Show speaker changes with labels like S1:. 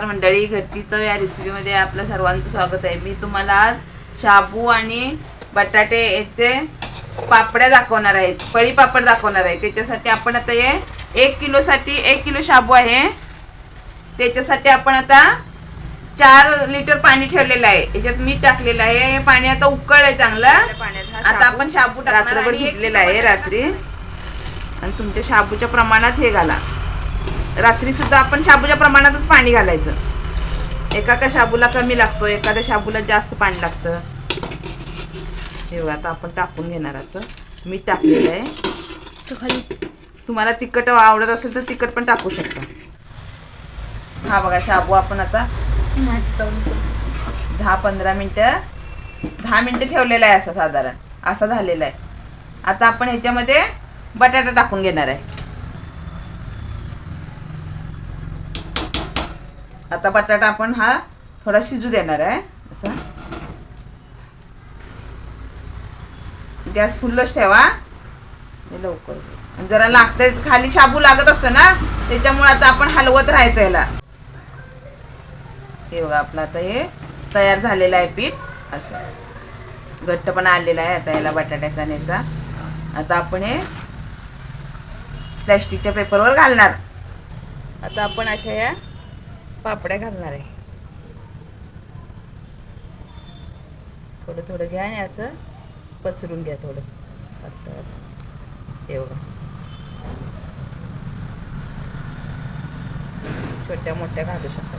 S1: मंडळी, घरची चव या रेसिपीमध्ये आपलं सर्वांचं स्वागत आहे. मी तुम्हाला आज शाबू आणि बटाटे याचे पापड्या दाखवणार आहे, पळी पापड दाखवणार आहे. त्याच्यासाठी आपण आता हे 1 किलोसाठी 1 किलो शाबू आहे. त्याच्यासाठी आपण आता 4 लिटर पाणी ठेवलेलं आहे. याच्यात मीठ टाकलेलं आहे. हे पाणी आता उकळलंय चांगलं. आता आपण शाबू रात्रभर भिजलेला आहे रात्री. आणि तुमच्या शाबूच्या प्रमाणात हे घाला. रात्री सुद्धा आपण शाबूच्या प्रमाणातच पाणी घालायचं. एका शाबूला कमी लागतो, एखाद्या शाबूला जास्त पाणी लागतं. हे आता आपण टाकून घेणार. असं मीठ टाकलेलं आहे. तर खाली तुम्हाला तिखट आवडत असेल तर तिखट पण टाकू शकता. हा बघा, शाबू आपण आता 10-15 मिनटं 10 मिनटं ठेवलेला आहे. असं साधारण असं झालेलं आहे. आता आपण ह्याच्यामध्ये बटाटा टाकून घेणार आहे. आता बटाटा आपण हा थोडा शिजू देणार आहे. असं गॅस फुल्लच ठेवा. लवकर जरा लागतंय, खाली शाबू लागत असतं ना, त्याच्यामुळे आता आपण हलवत राहायचं याला. हे बघा, आपलं आता हे तयार झालेलं आहे पीठ. असं घट्टपणा आलेला आहे आता याला बटाट्याचा नेचा. आता आपण हे प्लॅस्टिकच्या पेपरवर घालणार. आता आपण अशा या पापड्या घालणार आहे. थोडं थोडं घ्या आणि असं पसरून घ्या थोडंसं पातळ असं. हे बघा, छोट्या मोठ्या घालू शकता.